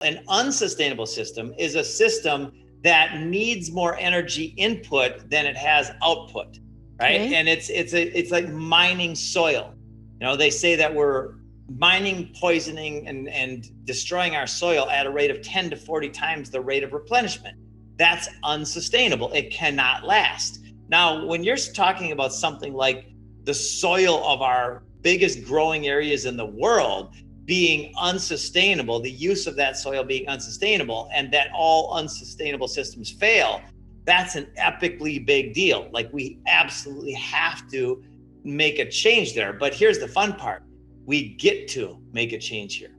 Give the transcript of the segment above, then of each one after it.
An unsustainable system is a system that needs more energy input than it has output, right? Okay. And it's like mining soil. You know, they say that we're mining, poisoning, and destroying our soil at a rate of 10 to 40 times the rate of replenishment. That's unsustainable. It cannot last. Now, when you're talking about something like the soil of our biggest growing areas in the world being unsustainable, the use of that soil being unsustainable, and that all unsustainable systems fail, that's an epically big deal. Like, we absolutely have to make a change there. But here's the fun part. We get to make a change here.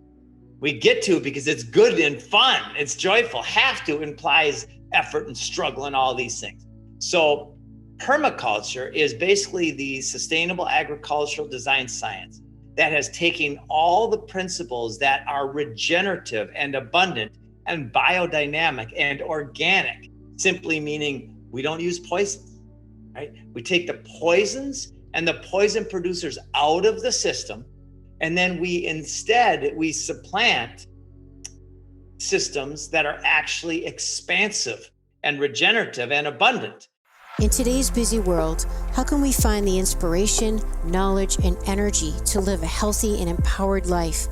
We get to because it's good and fun. It's joyful. Have to implies effort and struggle and all these things. So permaculture is basically the sustainable agricultural design science that has taken all the principles that are regenerative and abundant and biodynamic and organic, simply meaning we don't use poisons, right? We take the poisons and the poison producers out of the system, and then we supplant systems that are actually expansive and regenerative and abundant. In today's busy world, how can we find the inspiration, knowledge, and energy to live a healthy and empowered life?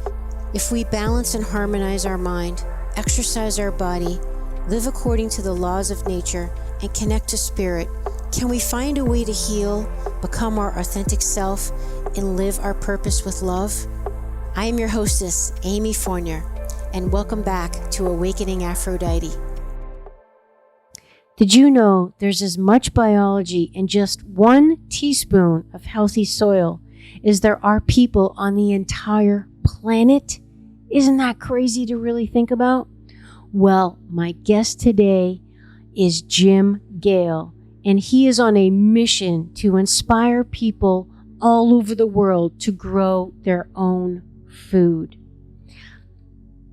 If we balance and harmonize our mind, exercise our body, live according to the laws of nature, and connect to spirit, can we find a way to heal, become our authentic self, and live our purpose with love? I am your hostess, Amy Fournier, and welcome back to Awakening Aphrodite. Did you know there's as much biology in just 1 teaspoon of healthy soil as there are people on the entire planet? Isn't that crazy to really think about? Well, my guest today is Jim Gale, and he is on a mission to inspire people all over the world to grow their own food.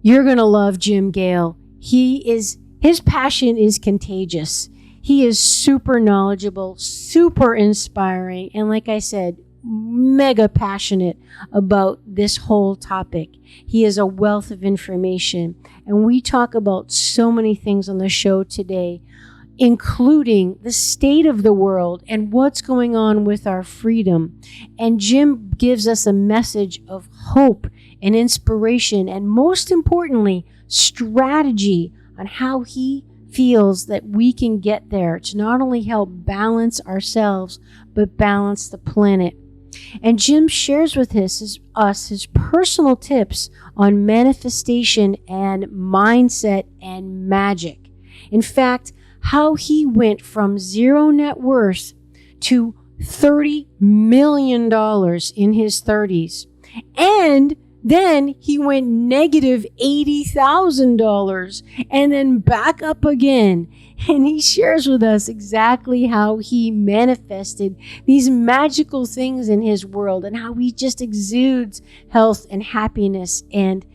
You're going to love Jim Gale. His passion is contagious. He is super knowledgeable, super inspiring, and like I said, mega passionate about this whole topic. He is a wealth of information, and we talk about so many things on the show today, including the state of the world and what's going on with our freedom. And Jim gives us a message of hope and inspiration, and most importantly, strategy on how he feels that we can get there to not only help balance ourselves, but balance the planet. And Jim shares with us his personal tips on manifestation and mindset and magic. In fact, how he went from zero net worth to $30 million in his 30s. And then he went negative $80,000 and then back up again. And he shares with us exactly how he manifested these magical things in his world and how he just exudes health and happiness and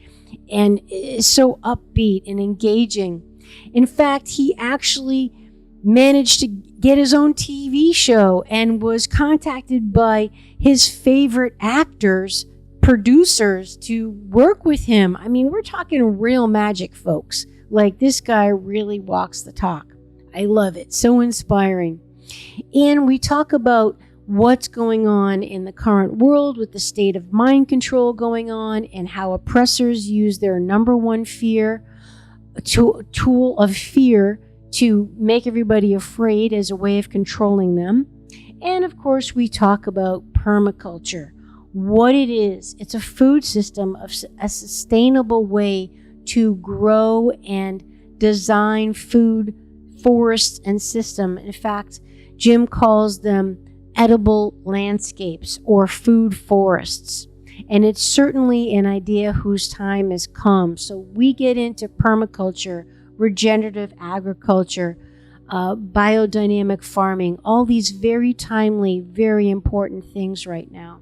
is so upbeat and engaging. In fact, he actually managed to get his own TV show and was contacted by his favorite actors, producers, to work with him. I mean, we're talking real magic, folks. Like, this guy really walks the talk. I love it. So inspiring. And we talk about what's going on in the current world with the state of mind control going on and how oppressors use their number one fear, tool of fear, to make everybody afraid as a way of controlling them. And of course, we talk about permaculture. What it is, it's a food system of a sustainable way to grow and design food forests and system. In fact, Jim calls them edible landscapes or food forests. And it's certainly an idea whose time has come. So we get into permaculture, regenerative agriculture, biodynamic farming, all these very timely, very important things right now.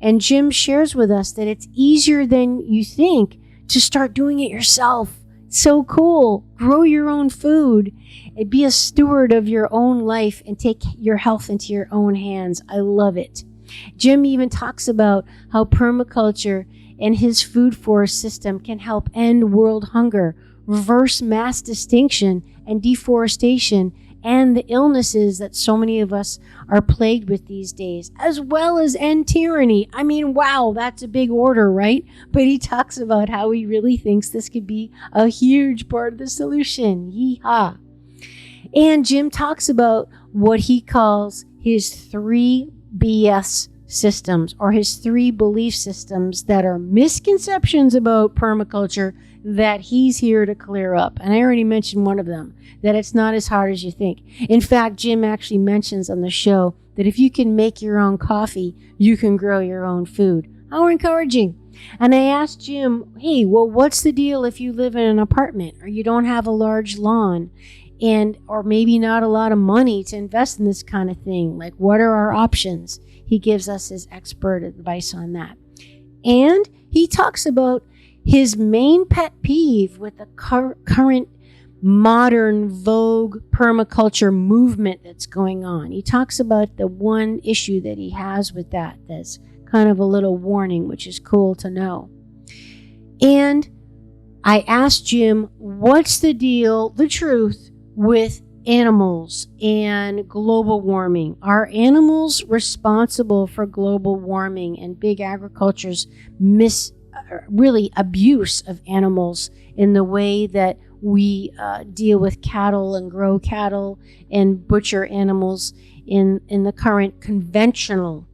And Jim shares with us that it's easier than you think to start doing it yourself. So cool. Grow your own food and be a steward of your own life and take your health into your own hands. I love it. Jim even talks about how permaculture and his food forest system can help end world hunger, reverse mass extinction and deforestation, and the illnesses that so many of us are plagued with these days, as well as end tyranny. I mean, wow, that's a big order, right? But he talks about how he really thinks this could be a huge part of the solution. Yeehaw. And Jim talks about what he calls his 3 BS systems, or his 3 belief systems that are misconceptions about permaculture that he's here to clear up. And I already mentioned one of them, that it's not as hard as you think. In fact, Jim actually mentions on the show that if you can make your own coffee, you can grow your own food. How encouraging. And I asked Jim, hey, well, what's the deal if you live in an apartment or you don't have a large lawn or maybe not a lot of money to invest in this kind of thing? Like, what are our options? He gives us his expert advice on that. And he talks about his main pet peeve with the current modern vogue permaculture movement that's going on. He talks about the one issue that he has with that's kind of a little warning, which is cool to know. And I asked Jim, what's the deal, the truth, with animals and global warming? Are animals responsible for global warming and big agriculture's really abuse of animals in the way that we deal with cattle and grow cattle and butcher animals in the current conventional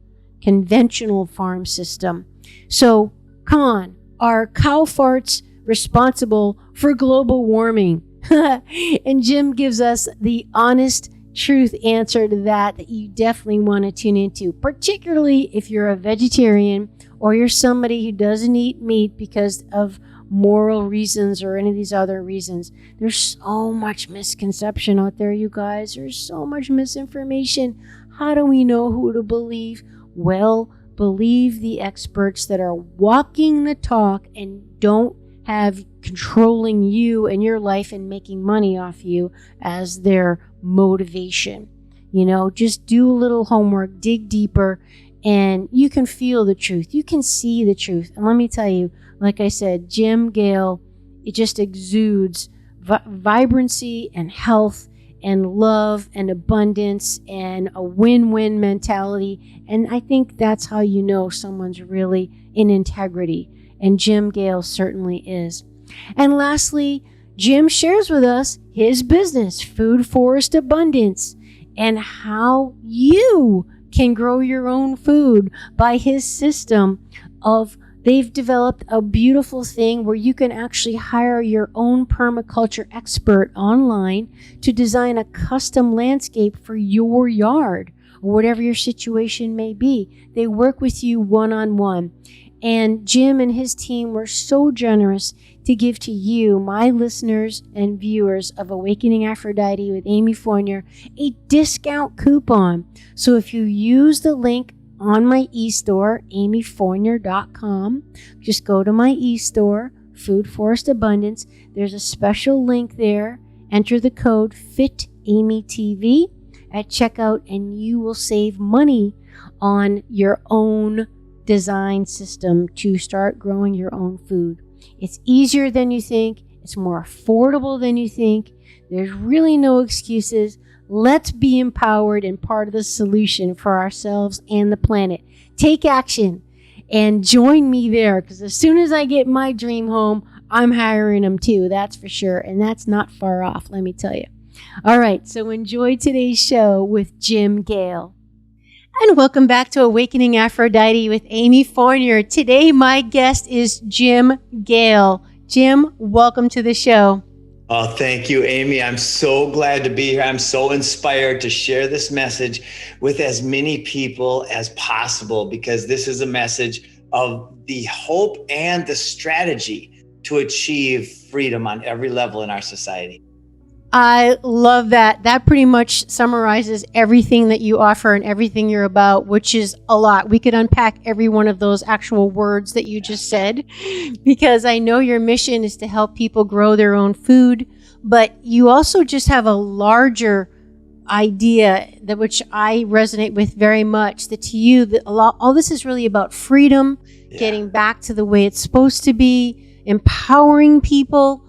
farm system? So come on, are cow farts responsible for global warming? And Jim gives us the honest truth answer to that you definitely want to tune into, particularly if you're a vegetarian or you're somebody who doesn't eat meat because of moral reasons or any of these other reasons. There's so much misconception out there, you guys. There's so much misinformation. How do we know who to believe? Well, believe the experts that are walking the talk and don't have controlling you and your life and making money off you as their motivation. Just do a little homework, dig deeper, and you can feel the truth. You can see the truth. And let me tell you, like I said, Jim Gale, it just exudes vibrancy and health and love and abundance and a win-win mentality. And I think that's how you know someone's really in integrity. And Jim Gale certainly is. And lastly, Jim shares with us his business, Food Forest Abundance, and how you can grow your own food by his system of, they've developed a beautiful thing where you can actually hire your own permaculture expert online to design a custom landscape for your yard or whatever your situation may be. They work with you one-on-one. And Jim and his team were so generous to give to you, my listeners and viewers of Awakening Aphrodite with Amy Fournier, a discount coupon. So if you use the link on my e-store, amyfournier.com, just go to my e-store, Food Forest Abundance. There's a special link there. Enter the code FitAmyTV at checkout, and you will save money on your own design system to start growing your own food. It's easier than you think. It's more affordable than you think. There's really no excuses. Let's be empowered and part of the solution for ourselves and the planet. Take action and join me there, because as soon as I get my dream home, I'm hiring them too. That's for sure. And that's not far off, let me tell you. All right, so enjoy today's show with Jim Gale. And welcome back to Awakening Aphrodite with Amy Fournier. Today, my guest is Jim Gale. Jim, welcome to the show. Oh, thank you, Amy. I'm so glad to be here. I'm so inspired to share this message with as many people as possible, because this is a message of the hope and the strategy to achieve freedom on every level in our society. I love that. That pretty much summarizes everything that you offer and everything you're about, which is a lot. We could unpack every one of those actual words that you just said, because I know your mission is to help people grow their own food, but you also just have a larger idea that which I resonate with very much, that to you, that all this is really about freedom, getting back to the way it's supposed to be, empowering people,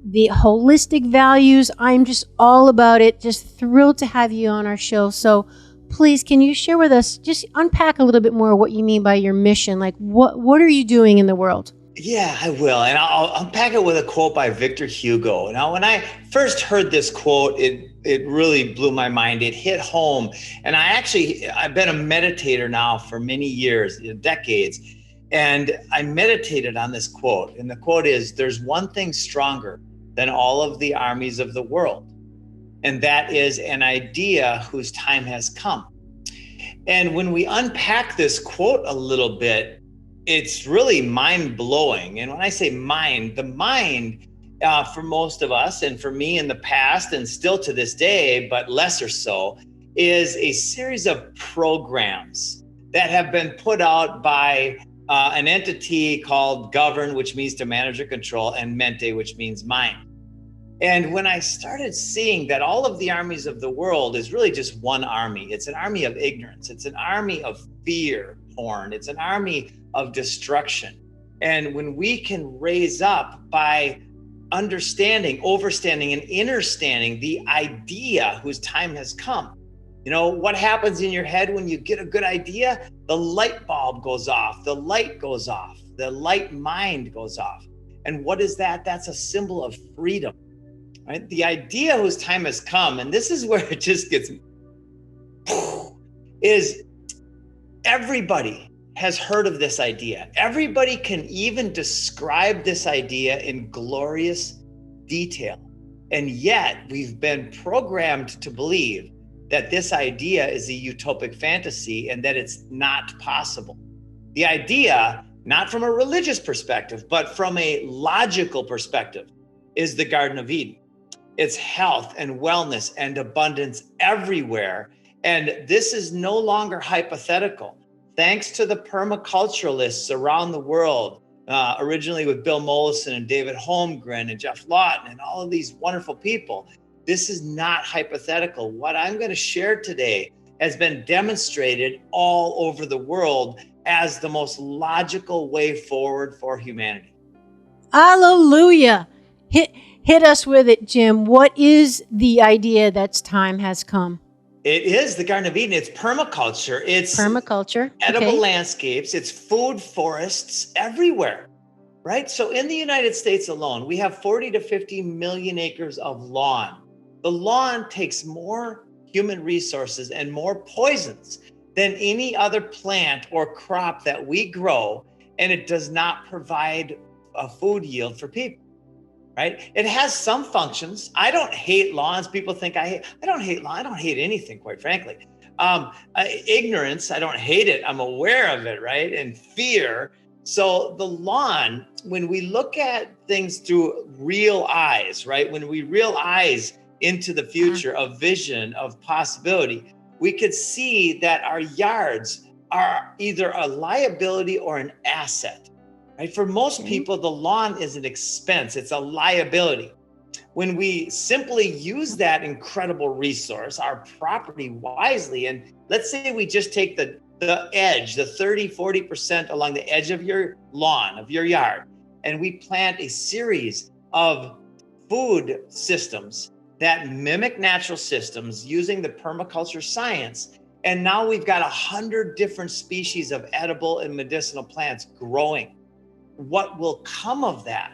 the holistic values. I'm just all about it. Just thrilled to have you on our show. So please, can you share with us, just unpack a little bit more what you mean by your mission? Like, what are you doing in the world? Yeah, I will. And I'll unpack it with a quote by Victor Hugo. Now, when I first heard this quote, it really blew my mind. It hit home. And I've been a meditator now for many years, decades. And I meditated on this quote. And the quote is, "There's one thing stronger than all of the armies of the world. And that is an idea whose time has come." And when we unpack this quote a little bit, it's really mind-blowing. And when I say mind, the mind, for most of us, and for me in the past, and still to this day, but lesser so, is a series of programs that have been put out by an entity called govern, which means to manage or control, and mente, which means mind. And when I started seeing that all of the armies of the world is really just one army, it's an army of ignorance, it's an army of fear porn, it's an army of destruction. And when we can raise up by understanding, overstanding, and understanding the idea whose time has come. You know, what happens in your head when you get a good idea? The light bulb goes off, the light goes off, the light mind goes off. And what is that? That's a symbol of freedom, right? The idea whose time has come, and this is where it just gets, is everybody has heard of this idea. Everybody can even describe this idea in glorious detail. And yet we've been programmed to believe that this idea is a utopic fantasy and that it's not possible. The idea, not from a religious perspective, but from a logical perspective, is the Garden of Eden. It's health and wellness and abundance everywhere. And this is no longer hypothetical. Thanks to the permaculturalists around the world, originally with Bill Mollison and David Holmgren and Jeff Lawton and all of these wonderful people, this is not hypothetical. What I'm going to share today has been demonstrated all over the world as the most logical way forward for humanity. Hallelujah. Hit us with it, Jim. What is the idea that's time has come? It is the Garden of Eden. It's permaculture. It's permaculture. Edible landscapes. It's food forests everywhere, right? So in the United States alone, we have 40 to 50 million acres of lawn. The lawn takes more human resources and more poisons than any other plant or crop that we grow, and it does not provide a food yield for people. Right? It has some functions. I don't hate lawns. People think I don't hate lawn. I don't hate anything, quite frankly. Ignorance, I don't hate it. I'm aware of it, right? And fear. So the lawn, when we look at things through real eyes, right? When we real eyes into the future of vision, of possibility, we could see that our yards are either a liability or an asset. Right? For most people, the lawn is an expense. It's a liability. When we simply use that incredible resource, our property wisely, and let's say we just take the edge, the 30, 40% along the edge of your lawn, of your yard, and we plant a series of food systems that mimic natural systems using the permaculture science. And now we've got 100 different species of edible and medicinal plants growing. What will come of that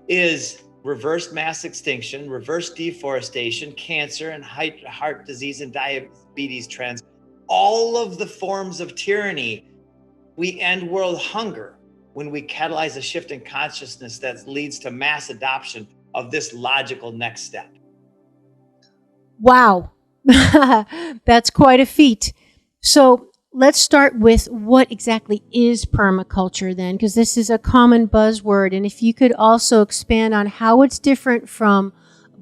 is reverse mass extinction, reverse deforestation, cancer and heart disease and diabetes trends, all of the forms of tyranny. We end world hunger when we catalyze a shift in consciousness that leads to mass adoption of this logical next step. Wow, that's quite a feat. So let's start with what exactly is permaculture then, because this is a common buzzword. And if you could also expand on how it's different from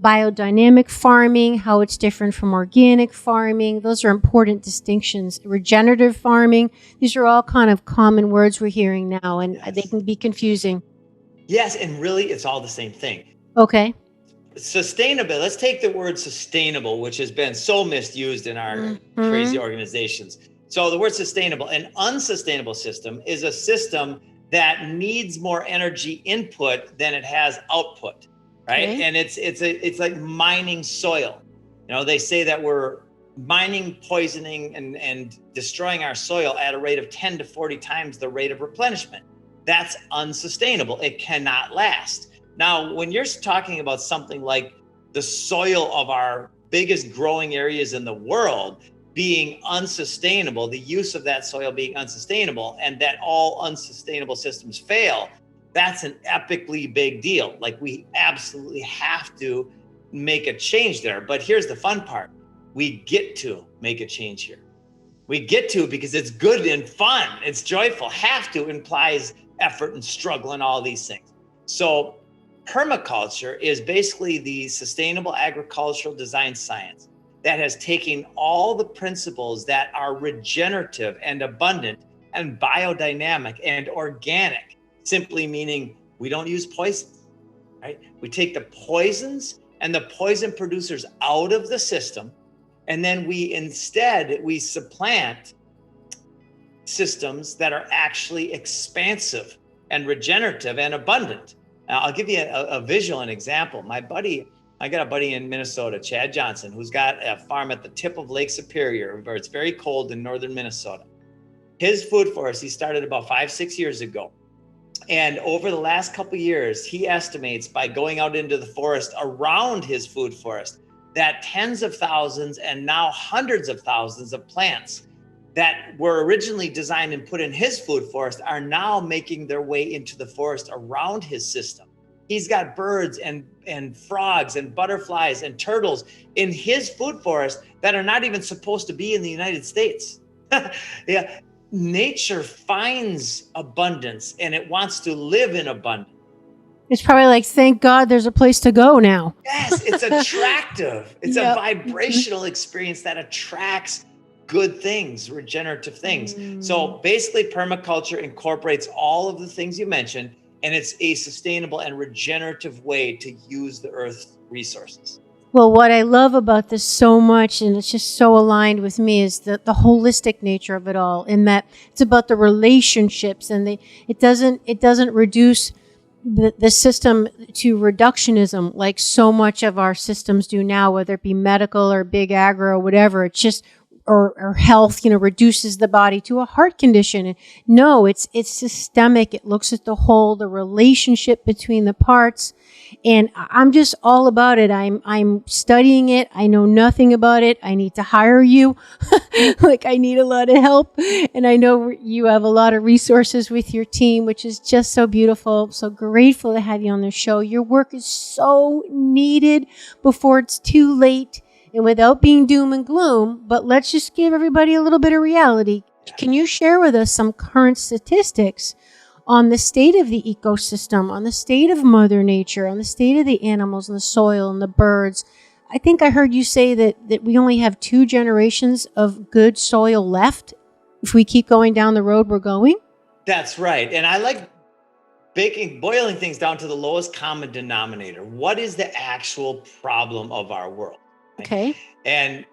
biodynamic farming, how it's different from organic farming. Those are important distinctions. Regenerative farming, these are all kind of common words we're hearing now, and they can be confusing. Yes, and really it's all the same thing. Okay. sustainable. Let's take the word sustainable, which has been so misused in our crazy organizations. So the word sustainable, an unsustainable system is a system that needs more energy input than it has output, right? Okay. And it's like mining soil. You know, they say that we're mining, poisoning, and destroying our soil at a rate of 10 to 40 times the rate of replenishment. That's unsustainable. It cannot last. Now, when you're talking about something like the soil of our biggest growing areas in the world being unsustainable, the use of that soil being unsustainable, and that all unsustainable systems fail, that's an epically big deal. Like, we absolutely have to make a change there. But here's the fun part. We get to make a change here. We get to because it's good and fun. It's joyful. Have to implies effort and struggle and all these things. So permaculture is basically the sustainable agricultural design science that has taken all the principles that are regenerative and abundant and biodynamic and organic, simply meaning we don't use poisons, right? We take the poisons and the poison producers out of the system, and then we supplant systems that are actually expansive and regenerative and abundant. Now, I'll give you a visual, an example. I got a buddy in Minnesota, Chad Johnson, who's got a farm at the tip of Lake Superior, where it's very cold in northern Minnesota. His food forest, he started about 5-6 years ago. And over the last couple of years, he estimates by going out into the forest around his food forest that tens of thousands and now hundreds of thousands of plants that were originally designed and put in his food forest are now making their way into the forest around his system. He's got birds and frogs and butterflies and turtles in his food forest that are not even supposed to be in the United States. Yeah. Nature finds abundance and it wants to live in abundance. It's probably like, thank God there's a place to go now. Yes, it's attractive. It's a vibrational experience that attracts good things, regenerative things. So basically permaculture incorporates all of the things you mentioned, and it's a sustainable and regenerative way to use the earth's resources. Well, what I love about this so much, and it's just so aligned with me, is the holistic nature of it all, in that it's about the relationships, and it doesn't reduce the system to reductionism like so much of our systems do now, whether it be medical or big agro or whatever. It's just or health, reduces the body to a heart condition. No, it's systemic. It looks at the whole, the relationship between the parts. And I'm just all about it. I'm studying it. I know nothing about it. I need to hire you. Like, I need a lot of help. And I know you have a lot of resources with your team, which is just so beautiful. So grateful to have you on the show. Your work is so needed before it's too late. And without being doom and gloom, but let's just give everybody a little bit of reality. Can you share with us some current statistics on the state of the ecosystem, on the state of Mother Nature, on the state of the animals and the soil and the birds? I think I heard you say that we only have 2 generations of good soil left if we keep going down the road we're going. That's right. And I like boiling things down to the lowest common denominator. What is the actual problem of our world? Okay. And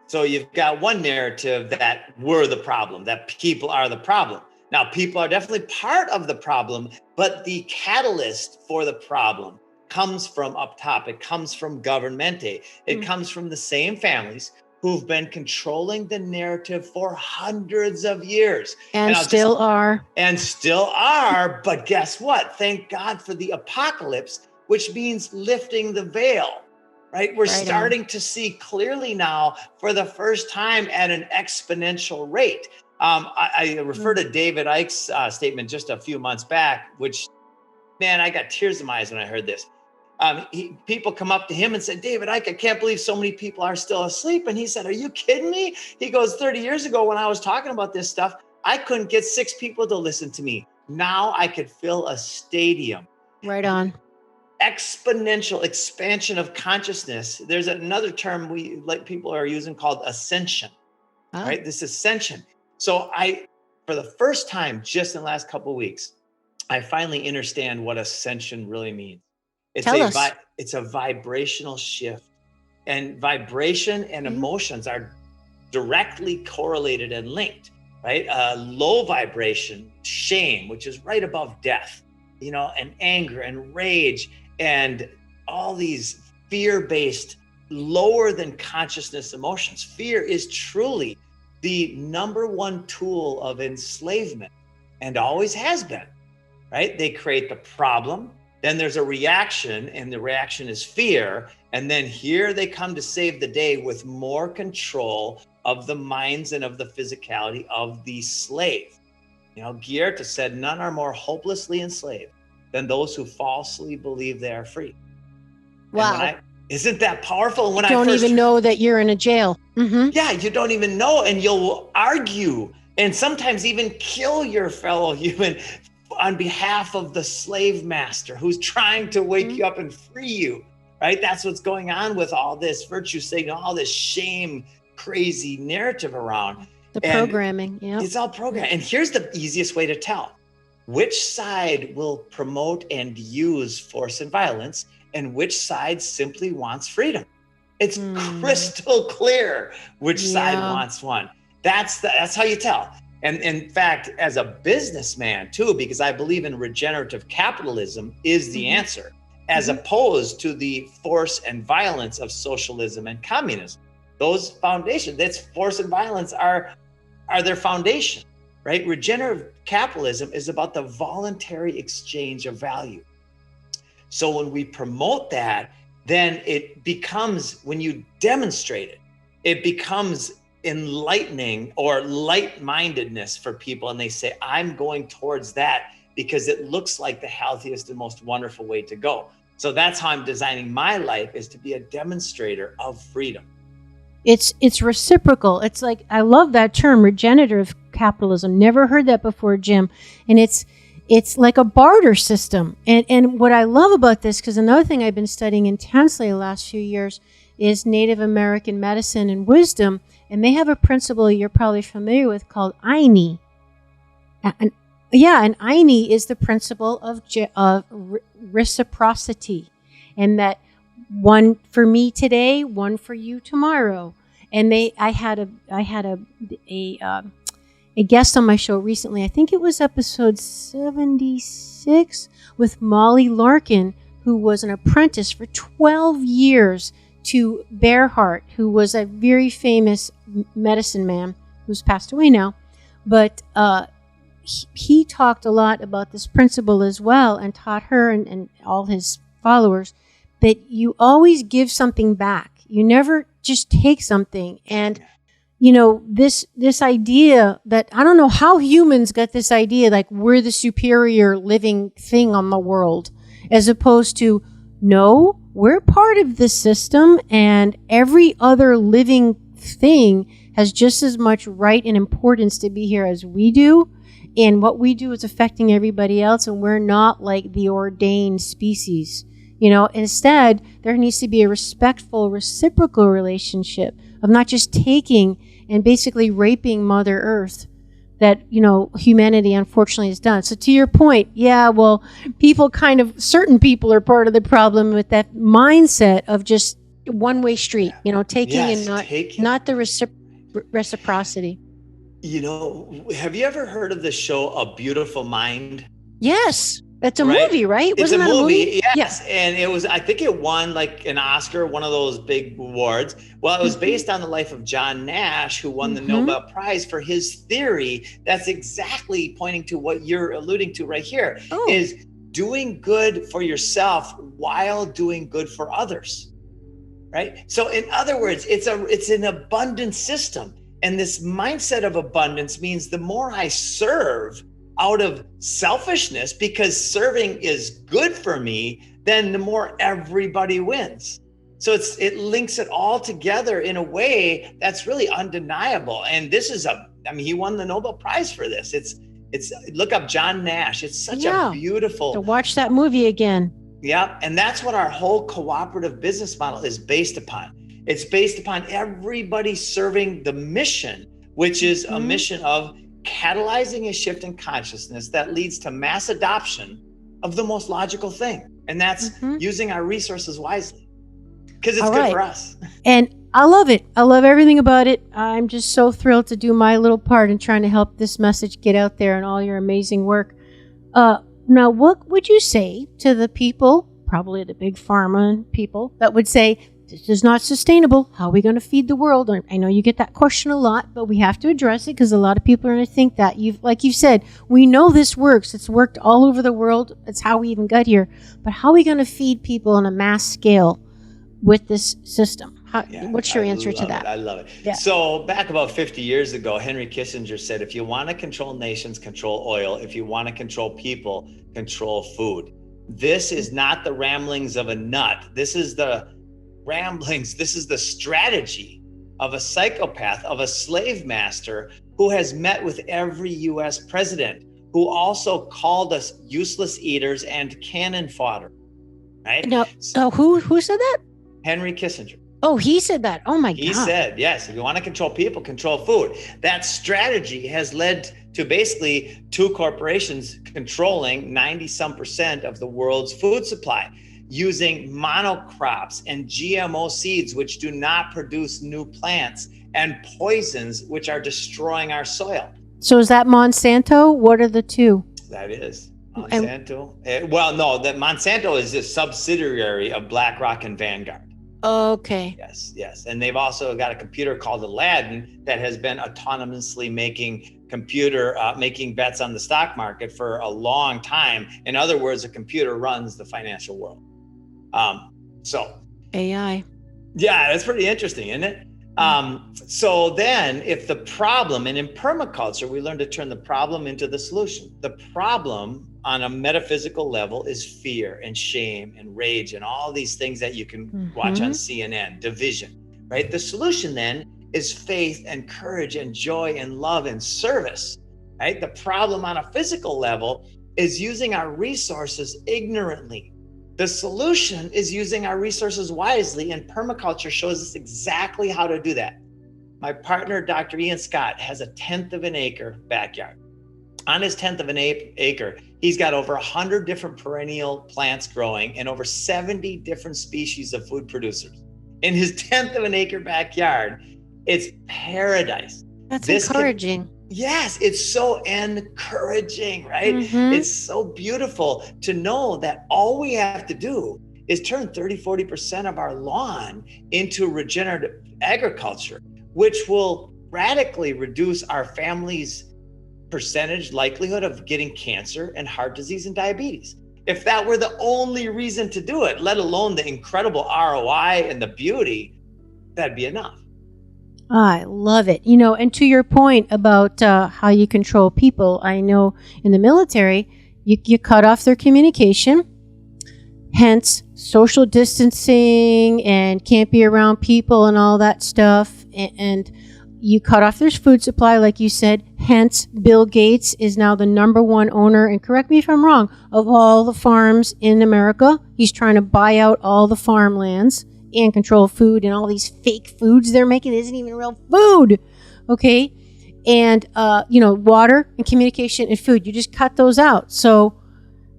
so you've got one narrative that we're the problem, that people are the problem. Now, people are definitely part of the problem, but the catalyst for the problem comes from up top. It comes from governmente. It comes from the same families who've been controlling the narrative for hundreds of years. And still are. And still are. But guess what? Thank God for the apocalypse, which means lifting the veil. Right? We're starting to see clearly now for the first time at an exponential rate. I refer to David Icke's statement just a few months back, which, man, I got tears in my eyes when I heard this. People come up to him and say, David Icke, I can't believe so many people are still asleep. And he said, are you kidding me? He goes, 30 years ago when I was talking about this stuff, I couldn't get 6 people to listen to me. Now I could fill a stadium. Right on. Exponential expansion of consciousness. There's another term people are using called ascension, right? This ascension. So for the first time, just in the last couple of weeks, I finally understand what ascension really means. It's it's a vibrational shift. And vibration and emotions are directly correlated and linked, right? Low vibration, shame, which is right above death, and anger and rage and all these fear-based, lower than consciousness emotions. Fear is truly the number one tool of enslavement and always has been, right? They create the problem, then there's a reaction, and the reaction is fear. And then here they come to save the day with more control of the minds and of the physicality of the slave. Goethe said, none are more hopelessly enslaved than those who falsely believe they are free. Wow. Isn't that powerful? When you don't even know that you're in a jail. Mm-hmm. Yeah, you don't even know, and you'll argue and sometimes even kill your fellow human on behalf of the slave master who's trying to wake you up and free you, right? That's what's going on with all this virtue signal, all this shame, crazy narrative around. The programming, yeah. It's all programmed. And here's the easiest way to tell. Which side will promote and use force and violence, and which side simply wants freedom? It's crystal clear which side wants one. That's how you tell. And in fact, as a businessman too, because I believe in regenerative capitalism is the answer, as opposed to the force and violence of socialism and communism. Those foundations, that's force and violence are their foundation, right? Regenerative capitalism is about the voluntary exchange of value. So when we promote that, then it becomes, when you demonstrate it, it becomes enlightening or light-mindedness for people. And they say, I'm going towards that because it looks like the healthiest and most wonderful way to go. So that's how I'm designing my life, is to be a demonstrator of freedom. It's reciprocal. It's like, I love that term, regenerative capitalism. Never heard that before, Jim. And it's like a barter system. And what I love about this, because another thing I've been studying intensely the last few years is Native American medicine and wisdom. And they have a principle you're probably familiar with called Aini. And Aini is the principle of reciprocity. And that one for me today, one for you tomorrow. And I had a guest on my show recently. I think it was episode 76 with Molly Larkin, who was an apprentice for 12 years to Bearhart, who was a very famous medicine man who's passed away now. But he talked a lot about this principle as well, and taught her and all his followers that you always give something back. You never just take something. And this idea that, I don't know how humans got this idea, like we're the superior living thing on the world, as opposed to, no, we're part of the system, and every other living thing has just as much right and importance to be here as we do. And what we do is affecting everybody else, and we're not like the ordained species. Instead, there needs to be a respectful, reciprocal relationship of not just taking and basically raping Mother Earth that, humanity unfortunately has done. So to your point, certain people are part of the problem with that mindset of just one-way street, taking and not the reciprocity. Have you ever heard of the show A Beautiful Mind? Yes. It's a movie, right? Wasn't that a movie? Yes. Yeah. And it was, I think it won like an Oscar, one of those big awards. Well, it was based on the life of John Nash, who won the Nobel Prize for his theory. That's exactly pointing to what you're alluding to right here, is doing good for yourself while doing good for others, right? So in other words, it's an abundant system. And this mindset of abundance means the more I serve out of selfishness, because serving is good for me, then the more everybody wins. So it links it all together in a way that's really undeniable. And this is he won the Nobel Prize for this. It's look up John Nash. It's such a beautiful. To watch that movie again. Yeah. And that's what our whole cooperative business model is based upon. It's based upon everybody serving the mission, which is a mission of catalyzing a shift in consciousness that leads to mass adoption of the most logical thing, And that's using our resources wisely, because it's good for us. And I love it. I love everything about it. I'm just so thrilled to do my little part in trying to help this message get out there and all your amazing work. Now, what would you say to the people, probably the big pharma people, that would say, this is not sustainable. How are we going to feed the world? I know you get that question a lot, but we have to address it because a lot of people are going to think that. Like you said, we know this works. It's worked all over the world. It's how we even got here. But how are we going to feed people on a mass scale with this system? What's your answer to that? I love it. Yeah. So back about 50 years ago, Henry Kissinger said, if you want to control nations, control oil. If you want to control people, control food. This is not the ramblings of a nut. This is the strategy of a psychopath, of a slave master who has met with every US president, who also called us useless eaters and cannon fodder, right? Now, who said that? Henry Kissinger. Oh, he said that. Oh my God. He said, yes, if you want to control people, control food. That strategy has led to basically two corporations controlling 90% of the world's food supply, using monocrops and GMO seeds, which do not produce new plants, and poisons, which are destroying our soil. So is that Monsanto? What are the two? That is Monsanto. That Monsanto is a subsidiary of BlackRock and Vanguard. Okay. Yes. And they've also got a computer called Aladdin that has been autonomously making bets on the stock market for a long time. In other words, a computer runs the financial world. AI. Yeah, that's pretty interesting, isn't it? So then if the problem, and in permaculture, we learn to turn the problem into the solution. The problem on a metaphysical level is fear and shame and rage and all these things that you can watch on CNN, division, right? The solution then is faith and courage and joy and love and service, right? The problem on a physical level is using our resources ignorantly. The solution is using our resources wisely, and permaculture shows us exactly how to do that. My partner, Dr. Ian Scott, has a 1/10 of an acre backyard. On his 1/10 of an acre, he's got over 100 different perennial plants growing and over 70 different species of food producers. In his 1/10 of an acre backyard, it's paradise. That's encouraging. Yes, it's so encouraging, right? It's so beautiful to know that all we have to do is turn 30-40% of our lawn into regenerative agriculture, which will radically reduce our family's percentage likelihood of getting cancer and heart disease and diabetes. If that were the only reason to do it, let alone the incredible ROI and the beauty, that'd be enough. I love it. And to your point about how you control people, I know in the military, you cut off their communication, hence social distancing and can't be around people and all that stuff. And you cut off their food supply, like you said, hence Bill Gates is now the #1 owner, and correct me if I'm wrong, of all the farms in America. He's trying to buy out all the farmlands and control food, and all these fake foods they're making isn't even real food. Okay. And, water and communication and food, you just cut those out. So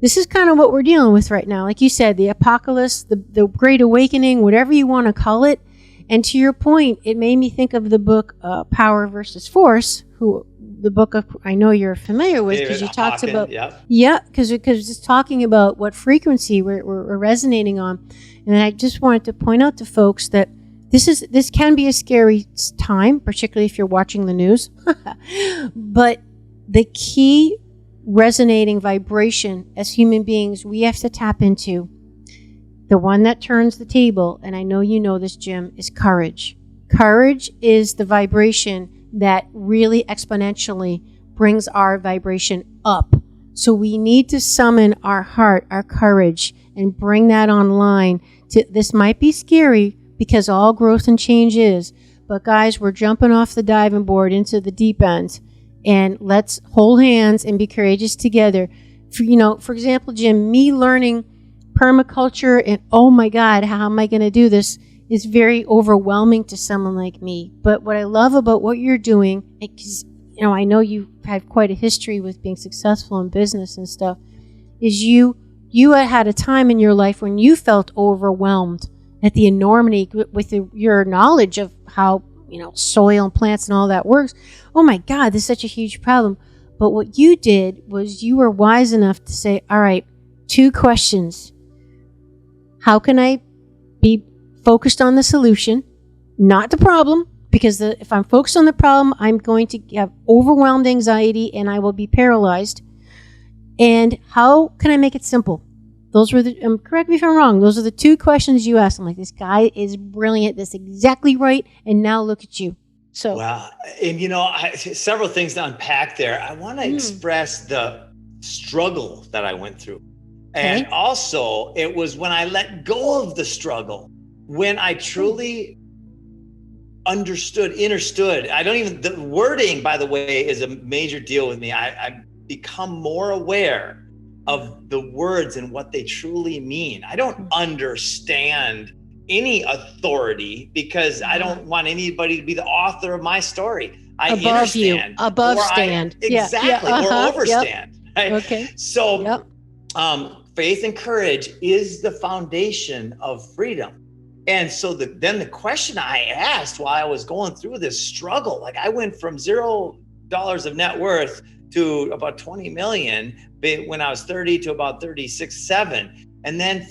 this is kind of what we're dealing with right now. Like you said, the apocalypse, the Great Awakening, whatever you want to call it. And to your point, it made me think of the book, Power versus Force, the book I know you're familiar with, because you talked about, because it's talking about what frequency we're resonating on. And I just wanted to point out to folks that this can be a scary time, particularly if you're watching the news. But the key resonating vibration as human beings we have to tap into, the one that turns the table, and I know you know this, Jim, is courage. Courage is the vibration that really exponentially brings our vibration up. So we need to summon our heart, our courage, and bring that online. This might be scary because all growth and change is, but guys, we're jumping off the diving board into the deep end, and let's hold hands and be courageous together. For example, Jim, me learning permaculture and oh my God, how am I going to do this, is very overwhelming to someone like me. But what I love about what you're doing, because I know you have quite a history with being successful in business and stuff, is you you had a time in your life when you felt overwhelmed at the enormity with your knowledge of how, soil and plants and all that works. Oh my God, this is such a huge problem. But what you did was you were wise enough to say, all right, 2 questions. How can I be focused on the solution, not the problem? Because if I'm focused on the problem, I'm going to have overwhelmed anxiety and I will be paralyzed. And how can I make it simple? Those were correct me if I'm wrong, those are the 2 questions you asked. I'm like, this guy is brilliant. That's exactly right. And now look at you. So, wow. And several things to unpack there. I want to express the struggle that I went through. Okay. And also, it was when I let go of the struggle, when I truly understood. The wording, by the way, is a major deal with me. I become more aware of the words and what they truly mean. I don't understand any authority because I don't want anybody to be the author of my story. I understand. Above stand. Exactly. Or overstand. Yep. Right? Okay. So faith and courage is the foundation of freedom. And so then the question I asked while I was going through this struggle, like I went from $0 of net worth to about 20 million when I was 30 to about 36.7. And then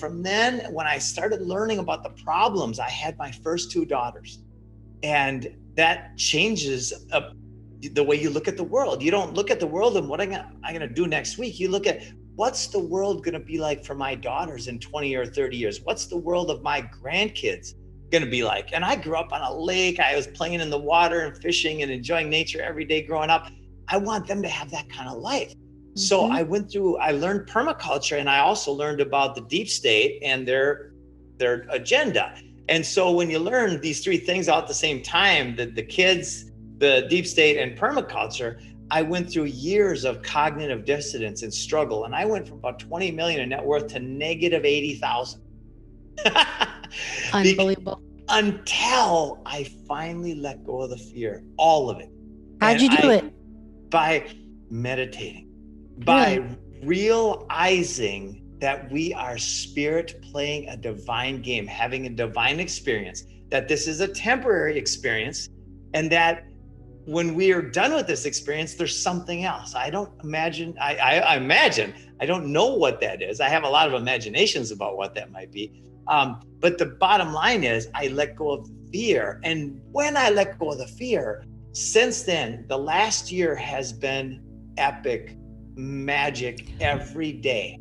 when I started learning about the problems, I had my first 2 daughters. And that changes the way you look at the world. You don't look at the world and what I'm going to do next week. You look at what's the world going to be like for my daughters in 20 or 30 years? What's the world of my grandkids going to be like? And I grew up on a lake. I was playing in the water and fishing and enjoying nature every day growing up. I want them to have that kind of life. So I learned permaculture, and I also learned about the deep state and their agenda. And so when you learn these 3 things all at the same time, the kids, the deep state, and permaculture, I went through years of cognitive dissonance and struggle. And I went from about 20 million in net worth to negative 80,000. Unbelievable. Until I finally let go of the fear, all of it. How'd you do it? By meditating. By realizing that we are spirit playing a divine game, having a divine experience, that this is a temporary experience, and that when we are done with this experience, there's something else. I imagine, I don't know what that is. I have a lot of imaginations about what that might be. But the bottom line is I let go of the fear. And when I let go of the fear, since then, the last year has been epic, magic every day.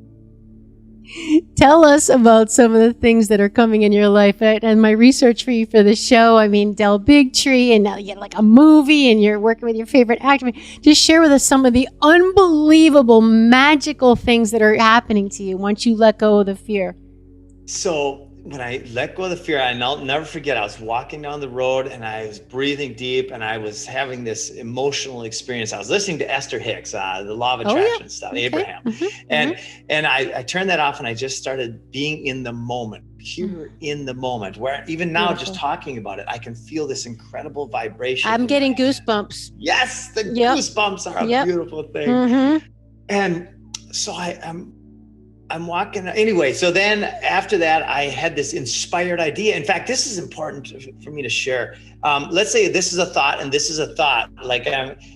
Tell us about some of the things that are coming in your life. And my research for you for the show, Del Bigtree, and now you get like a movie and you're working with your favorite actor. Just share with us some of the unbelievable, magical things that are happening to you once you let go of the fear. So when I let go of the fear, I'll never forget, I was walking down the road and I was breathing deep and I was having this emotional experience. I was listening to Esther Hicks, the law of attraction stuff, okay. Abraham. And I turned that off and I just started being in the moment, pure in the moment, where even now, just talking about it, I can feel this incredible vibration. I'm getting goosebumps. Yes, the goosebumps are a beautiful thing. And so I'm walking. Anyway, so then after that, I had this inspired idea. In fact, this is important for me to share. Let's say this is a thought and this is a thought,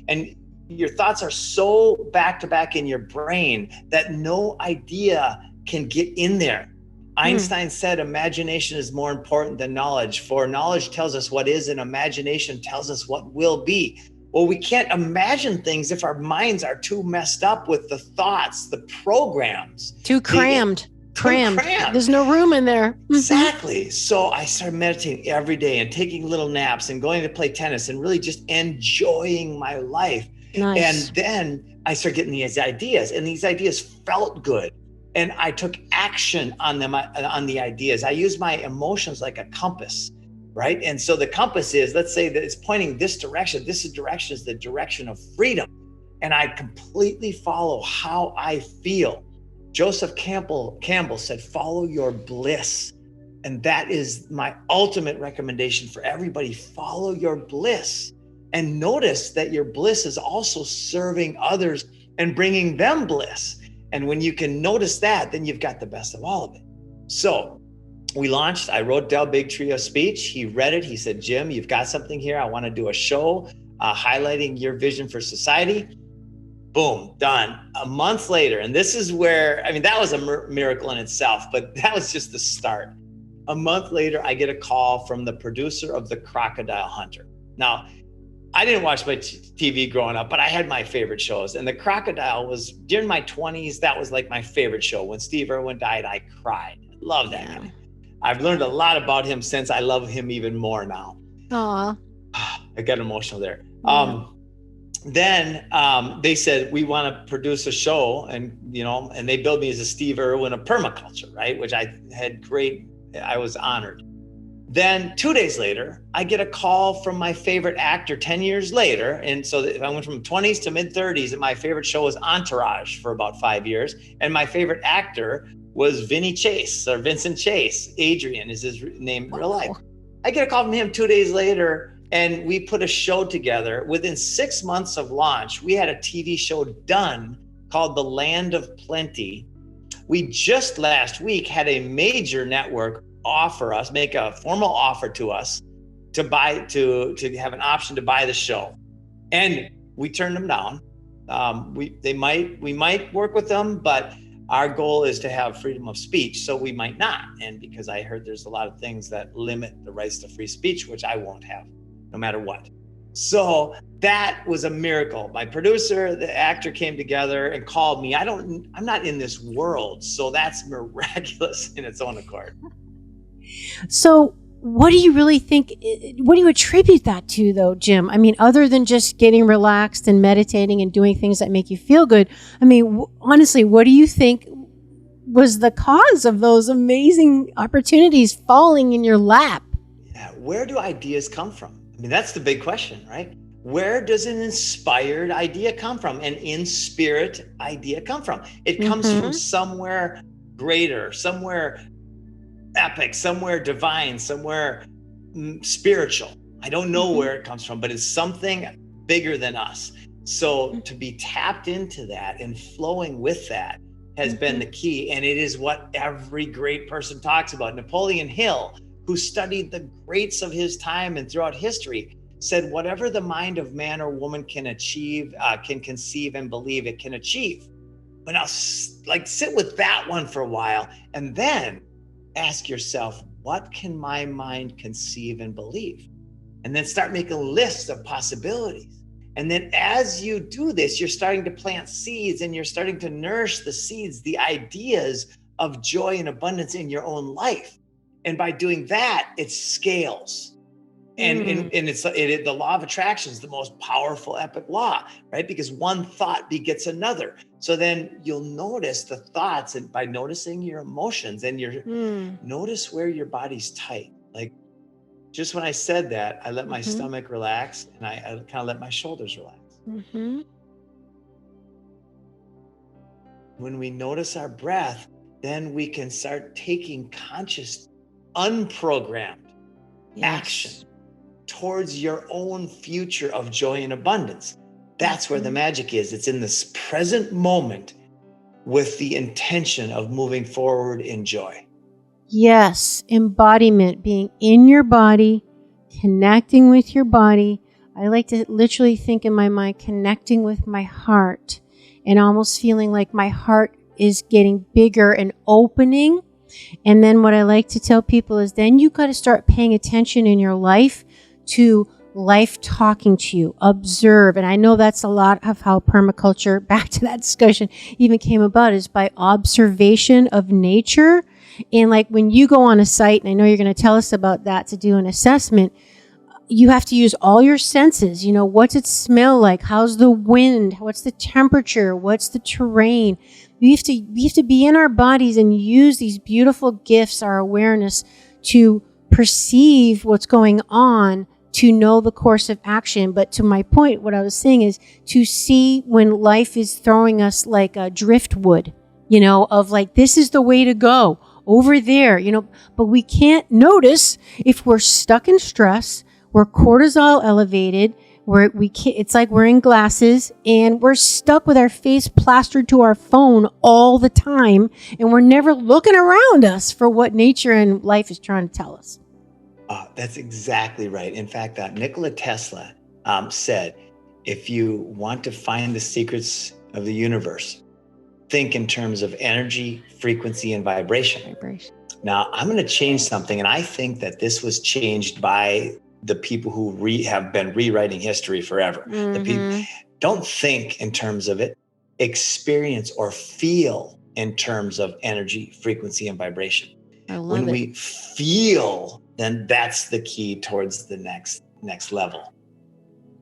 and your thoughts are so back to back in your brain that no idea can get in there. Einstein said imagination is more important than knowledge, for knowledge tells us what is and imagination tells us what will be. Well, we can't imagine things if our minds are too messed up with the thoughts, the programs. Too crammed. There's no room in there. Exactly. So I started meditating every day and taking little naps and going to play tennis and really just enjoying my life. Nice. And then I started getting these ideas, and these ideas felt good. And I took action on them, on the ideas. I used my emotions like a compass. Right. And so the compass is, let's say that it's pointing this direction. This direction is the direction of freedom. And I completely follow how I feel. Joseph Campbell said, follow your bliss. And that is my ultimate recommendation for everybody. Follow your bliss. And notice that your bliss is also serving others and bringing them bliss. And when you can notice that, then you've got the best of all of it. So we launched. I wrote Del Bigtree a speech. He read it. He said, Jim, you've got something here. I want to do a show highlighting your vision for society. Boom, done. A month later, and this is where, I mean, that was a miracle in itself, but that was just the start. A month later, I get a call from the producer of The Crocodile Hunter. Now, I didn't watch my TV growing up, but I had my favorite shows. And The Crocodile was, during my 20s, that was like my favorite show. When Steve Irwin died, I cried. Love that guy. I've learned a lot about him since. I love him even more now. Aw. I got emotional there. Yeah. Then they said, we want to produce a show, and they billed me as a Steve Irwin of permaculture, right? Which I was honored. Then 2 days later, I get a call from my favorite actor 10 years later. And so I went from 20s to mid 30s, and my favorite show was Entourage for about 5 years. And my favorite actor was Vincent Chase. Adrian is his name in real life. I get a call from him 2 days later, and we put a show together. Within 6 months of launch, we had a TV show done called The Land of Plenty. We just last week had a major network make a formal offer to us to have an option to buy the show. And we turned them down. We might work with them, but our goal is to have freedom of speech, so we might not. And because I heard there's a lot of things that limit the rights to free speech, which I won't have, no matter what. So that was a miracle. My producer, the actor, came together and called me. I'm not in this world, so that's miraculous in its own accord. So what do you really think, what do you attribute that to though, Jim? I mean, other than just getting relaxed and meditating and doing things that make you feel good, I mean, honestly, what do you think was the cause of those amazing opportunities falling in your lap? Yeah, where do ideas come from? I mean, that's the big question, right? Where does an inspired idea come from? An in-spirit idea come from? It comes from somewhere greater, somewhere epic, somewhere divine, somewhere spiritual. I don't know where it comes from, but it's something bigger than us. So to be tapped into that and flowing with that has been the key. And it is what every great person talks about. Napoleon Hill, who studied the greats of his time and throughout history, said, whatever the mind of man or woman can achieve, can conceive and believe, it can achieve. But now sit with that one for a while, and then ask yourself, what can my mind conceive and believe? And then start making a list of possibilities. And then as you do this, you're starting to plant seeds, and you're starting to nourish the seeds, the ideas of joy and abundance in your own life. And by doing that, it scales. And it's the law of attraction is the most powerful epic law, right? Because one thought begets another. So then you'll notice the thoughts, and by noticing your emotions, and notice where your body's tight. Like just when I said that, I let my stomach relax, and I kind of let my shoulders relax. When we notice our breath, then we can start taking conscious, unprogrammed action towards your own future of joy and abundance. That's where the magic is. It's in this present moment with the intention of moving forward in joy. Yes, embodiment, being in your body, connecting with your body. I like to literally think in my mind, connecting with my heart, and almost feeling like my heart is getting bigger and opening. And then what I like to tell people is then you got to start paying attention in your life to life talking to you. Observe. And I know that's a lot of how permaculture, back to that discussion, even came about, is by observation of nature. And like when you go on a site, and I know you're going to tell us about that to do an assessment, you have to use all your senses. You know, what's it smell like? How's the wind? What's the temperature? What's the terrain? We have to be in our bodies and use these beautiful gifts, our awareness, to perceive what's going on, to know the course of action. But to my point, what I was saying is to see when life is throwing us like a driftwood, you know, of like, this is the way to go over there, you know, but we can't notice if we're stuck in stress, we're cortisol elevated, we can't, it's like wearing glasses and we're stuck with our face plastered to our phone all the time. And we're never looking around us for what nature and life is trying to tell us. That's exactly right. In fact, Nikola Tesla said, if you want to find the secrets of the universe, think in terms of energy, frequency, and vibration. Now, I'm going to change something, and I think that this was changed by the people who have been rewriting history forever. The people don't think in terms of it, experience or feel in terms of energy, frequency, and vibration. When we feel, then that's the key towards the next level.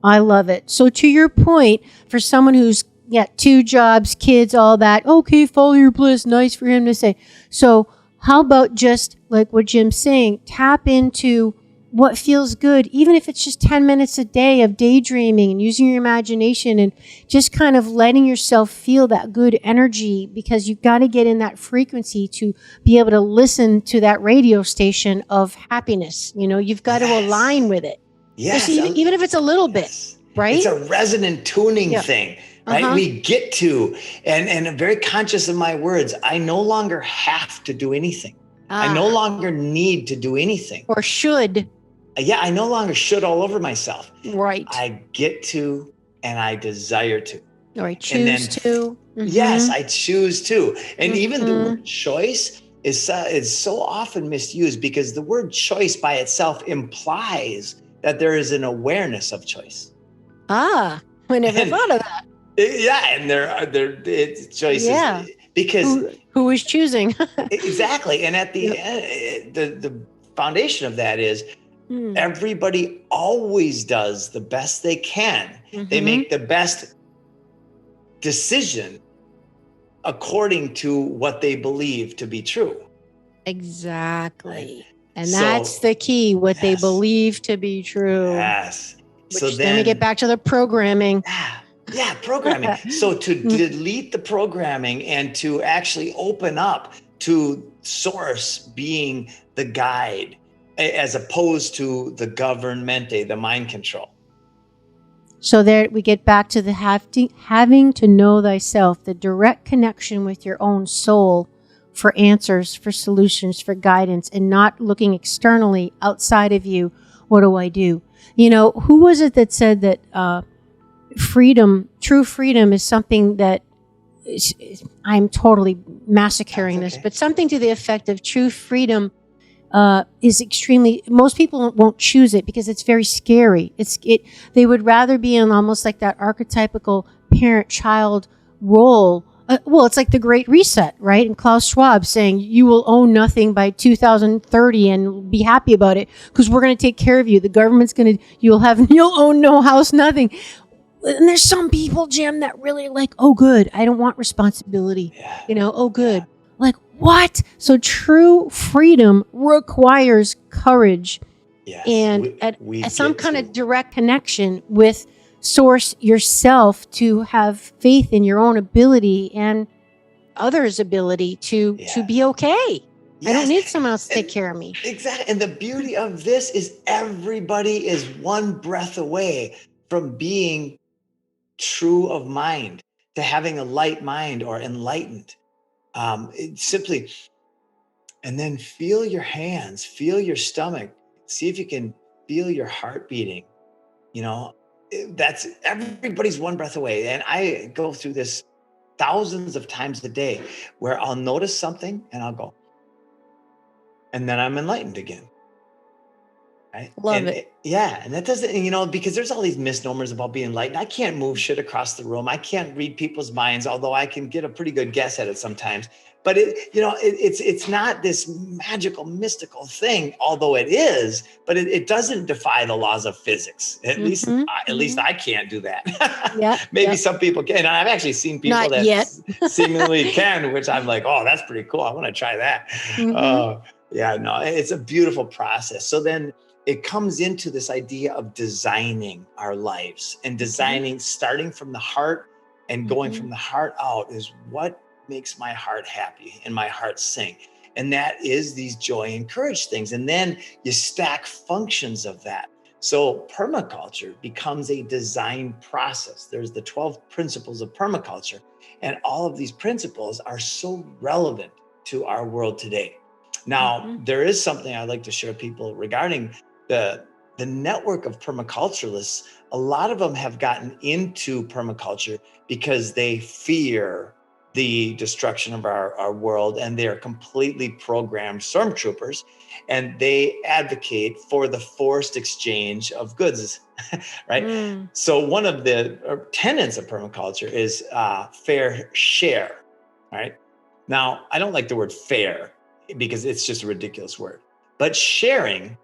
I love it. So to your point, for someone who's got 2 jobs, kids, all that, okay, follow your bliss, nice for him to say. So how about just like what Jim's saying, tap into what feels good, even if it's just 10 minutes a day of daydreaming and using your imagination and just kind of letting yourself feel that good energy, because you've got to get in that frequency to be able to listen to that radio station of happiness. You know, you've got to align with it. Yes. Even if it's a little bit, right? It's a resonant tuning thing, right? We get to, and I'm very conscious of my words. I no longer have to do anything. I no longer need to do anything. Or should. Yeah, I no longer should all over myself. Right. I get to, and I desire to. Or I choose to. Yes, I choose to. And even the word choice is so often misused, because the word choice by itself implies that there is an awareness of choice. I never thought of that. Yeah, and it's choices. Yeah. Because who is choosing? Exactly. And at the end, the foundation of that is everybody always does the best they can. They make the best decision according to what they believe to be true. Exactly. Right? And that's the key, what they believe to be true. Yes. Which then we get back to the programming. Yeah, programming. So to delete the programming and to actually open up to source being the guide, as opposed to the governmente, the mind control. So there we get back to the having to know thyself, the direct connection with your own soul for answers, for solutions, for guidance, and not looking externally outside of you. What do I do? You know, who was it that said that freedom, true freedom, is something that I'm totally massacring this, but something to the effect of true freedom is extremely, most people won't choose it because it's very scary. They would rather be in almost like that archetypical parent-child role. Well, it's like the Great Reset, right? And Klaus Schwab saying you will own nothing by 2030 and be happy about it because we're going to take care of you. The government's going to, you'll own no house, nothing. And there's some people, Jim, that really like, oh, good, I don't want responsibility. Yeah. You know, oh, good. Yeah. Like, what? So true freedom requires courage and some kind of direct connection with source yourself, to have faith in your own ability and others' ability to be okay. Yes. I don't need someone else to take care of me. Exactly. And the beauty of this is everybody is one breath away from being true of mind, to having a light mind or enlightened. Simply, and then feel your hands, feel your stomach, see if you can feel your heart beating. You know, that's everybody's one breath away. And I go through this thousands of times a day where I'll notice something and I'll go, and then I'm enlightened again. Right? Love it. Yeah. And that doesn't, you know, because there's all these misnomers about being enlightened. I can't move shit across the room. I can't read people's minds, although I can get a pretty good guess at it sometimes. But it's not this magical, mystical thing, although it is, but it doesn't defy the laws of physics. At least I can't do that. Yeah. Maybe some people can. And I've actually seen people not that yet. seemingly can, which I'm like, oh, that's pretty cool. I want to try that. It's a beautiful process. So then it comes into this idea of designing our lives, and designing, starting from the heart and going from the heart out, is what makes my heart happy and my heart sing. And that is these joy and courage things. And then you stack functions of that. So permaculture becomes a design process. There's the 12 principles of permaculture, and all of these principles are so relevant to our world today. Now, there is something I'd like to share people regarding the network of permaculturalists. A lot of them have gotten into permaculture because they fear the destruction of our world, and they are completely programmed stormtroopers, and they advocate for the forced exchange of goods, right? So one of the tenets of permaculture is fair share, right? Now, I don't like the word fair because it's just a ridiculous word, but sharing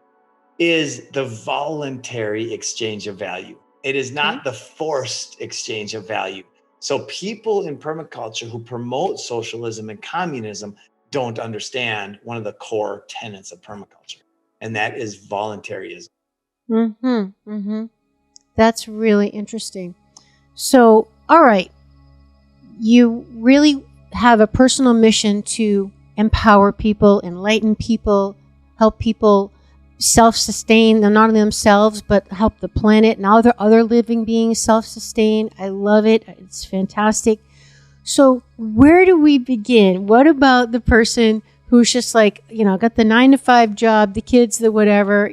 is the voluntary exchange of value. It is not the forced exchange of value. So people in permaculture who promote socialism and communism don't understand one of the core tenets of permaculture, and that is voluntarism. That's really interesting. So, all right, you really have a personal mission to empower people, enlighten people, help people self-sustain, not only themselves, but help the planet and other living beings self-sustain. I love it. It's fantastic. So where do we begin? What about the person who's just like, got the 9-to-5 job, the kids, the whatever,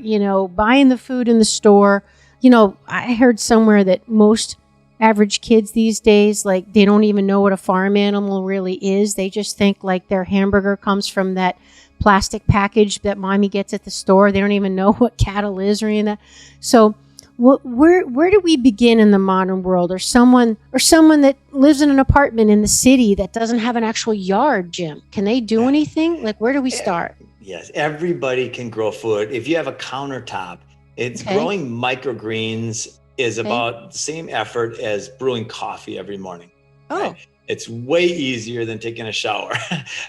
buying the food in the store? I heard somewhere that most average kids these days, like, they don't even know what a farm animal really is. They just think like their hamburger comes from that plastic package that mommy gets at the store. They don't even know what cattle is or any of that. So where do we begin in the modern world? Or someone that lives in an apartment in the city that doesn't have an actual yard, Jim, can they do anything? Like, where do we start? Yes, everybody can grow food. If you have a countertop, it's growing microgreens is about the same effort as brewing coffee every morning. Right? It's way easier than taking a shower.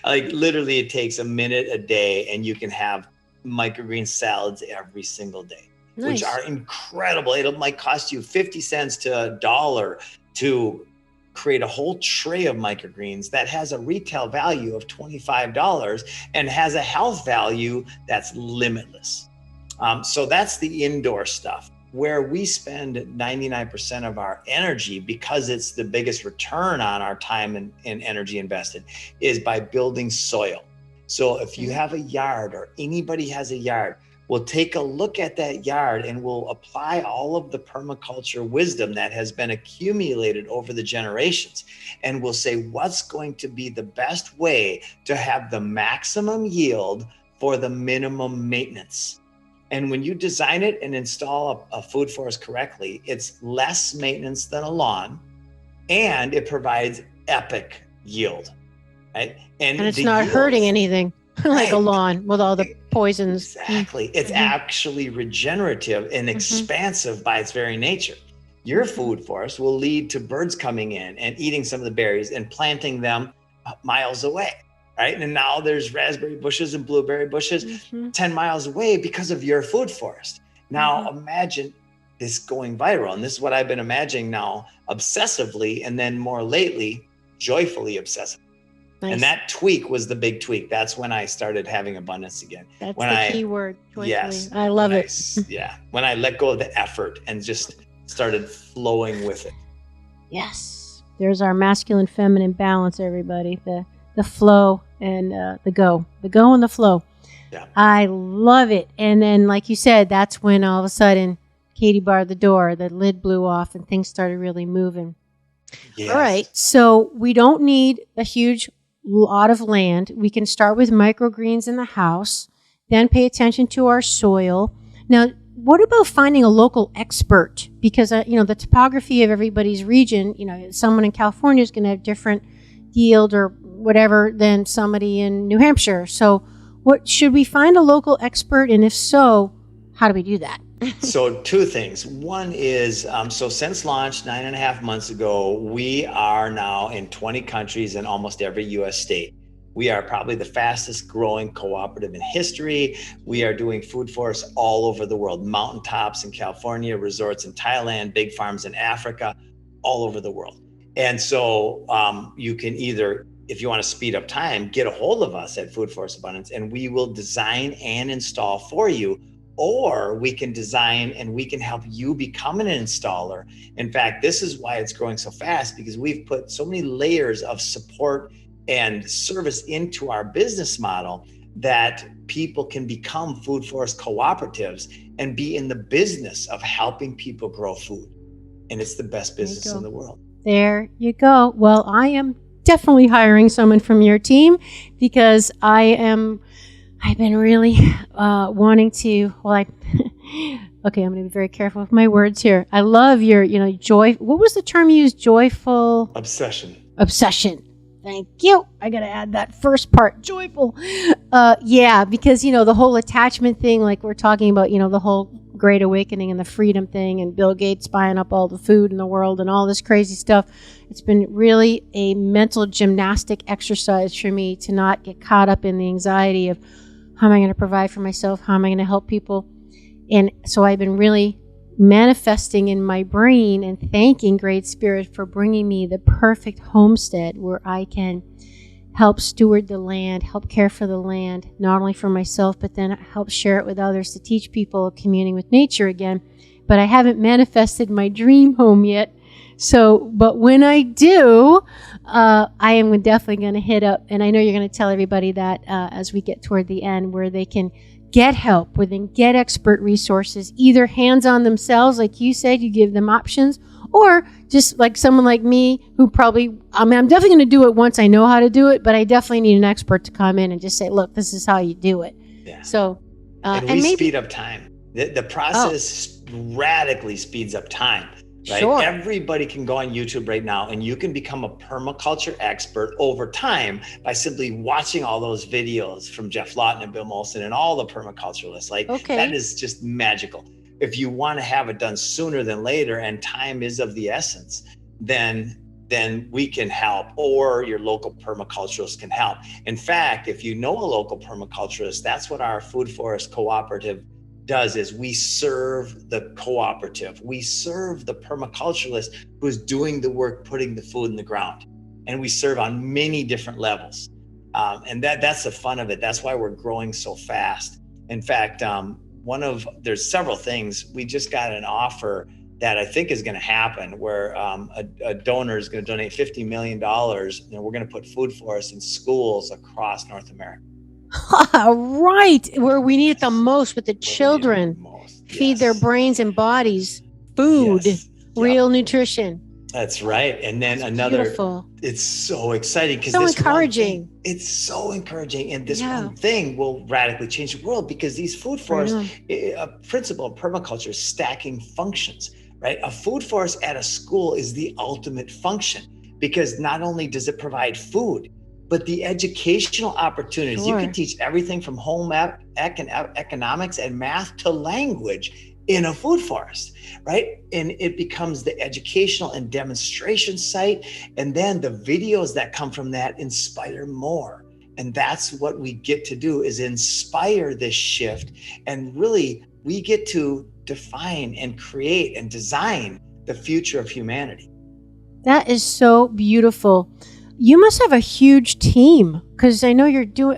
Like, literally it takes a minute a day, and you can have microgreen salads every single day, which are incredible. It might cost you 50 cents to $1 to create a whole tray of microgreens that has a retail value of $25 and has a health value that's limitless. So that's the indoor stuff, where we spend 99% of our energy, because it's the biggest return on our time and energy invested, is by building soil. So if you have a yard, or anybody has a yard, we'll take a look at that yard and we'll apply all of the permaculture wisdom that has been accumulated over the generations. And we'll say, what's going to be the best way to have the maximum yield for the minimum maintenance? And when you design it and install a food forest correctly, it's less maintenance than a lawn, and it provides epic yield, right? And it's not hurting anything like a lawn with all the poisons. Exactly. It's actually regenerative and expansive by its very nature. Your food forest will lead to birds coming in and eating some of the berries and planting them miles away. Right? And now there's raspberry bushes and blueberry bushes 10 miles away because of your food forest. Now imagine this going viral. And this is what I've been imagining now obsessively, and then more lately, joyfully obsessive. And that tweak was the big tweak. That's when I started having abundance again. That's the key word, joyfully. Yes. I love it. When I let go of the effort and just started flowing with it. Yes. There's our masculine feminine balance, everybody. The flow and the go and the flow. Yeah. I love it. And then, like you said, that's when all of a sudden Katie barred the door, the lid blew off, and things started really moving. Yes. All right. So we don't need a huge lot of land. We can start with microgreens in the house, then pay attention to our soil. Now, what about finding a local expert? Because, the topography of everybody's region, someone in California is going to have different yield or whatever than somebody in New Hampshire. So what should we find a local expert? And if so, how do we do that? So two things. One is, so since launch 9.5 months ago, we are now in 20 countries in almost every US state. We are probably the fastest growing cooperative in history. We are doing food forests all over the world, mountaintops in California, resorts in Thailand, big farms in Africa, all over the world. And so you can either, if you want to speed up time, get a hold of us at Food Forest Abundance, and we will design and install for you or we can design and we can help you become an installer. In fact, this is why it's growing so fast, because we've put so many layers of support and service into our business model that people can become food forest cooperatives and be in the business of helping people grow food. And it's the best business in the world. There you go. Well, I am definitely hiring someone from your team, because I've been really wanting to, okay, I'm going to be very careful with my words here. I love your, joy. What was the term you used? Joyful? Obsession. Thank you. I got to add that first part, joyful. Yeah, because, the whole attachment thing, like we're talking about, the whole Great Awakening and the freedom thing and Bill Gates buying up all the food in the world and all this crazy stuff. It's been really a mental gymnastic exercise for me to not get caught up in the anxiety of how am I going to provide for myself? How am I going to help people? And so I've been really manifesting in my brain and thanking Great Spirit for bringing me the perfect homestead where I can help steward the land, help care for the land, not only for myself, but then help share it with others to teach people communing with nature again. But I haven't manifested my dream home yet. So, but when I do, I am definitely going to hit up, and I know you're going to tell everybody that as we get toward the end, where they can get help, where they can get expert resources, either hands-on themselves, like you said, you give them options, or just like someone like me who probably, I'm definitely going to do it once I know how to do it, but I definitely need an expert to come in and just say, look, this is how you do it. Yeah. So, and we speed up time. The process radically speeds up time. Right? Sure. Everybody can go on YouTube right now and you can become a permaculture expert over time by simply watching all those videos from Jeff Lawton and Bill Molson and all the permaculturalists. That is just magical. If you want to have it done sooner than later and time is of the essence, then we can help, or your local permaculturalist can help. In fact, if you know a local permaculturalist, that's what our food forest cooperative does, is we serve the cooperative. We serve the permaculturalist who's doing the work, putting the food in the ground. And we serve on many different levels. And that's the fun of it. That's why we're growing so fast. In fact, there's several things. We just got an offer that I think is going to happen where a donor is going to donate $50 million, and we're going to put food forests in schools across North America. Right, where we need it the most, with the children. Feed their brains and bodies food, real nutrition. That's right. And then Beautiful. It's so exciting because so encouraging. It's so encouraging, and this one thing will radically change the world, because these food forests, a principle of permaculture is stacking functions, right? A food forest at a school is the ultimate function, because not only does it provide food, but the educational opportunities. You can teach everything from home economics and math to language in a food forest, right? And it becomes the educational and demonstration site. And then the videos that come from that inspire more. And that's what we get to do, is inspire this shift. And really, we get to define and create and design the future of humanity. That is so beautiful. You must have a huge team, because I know you're doing,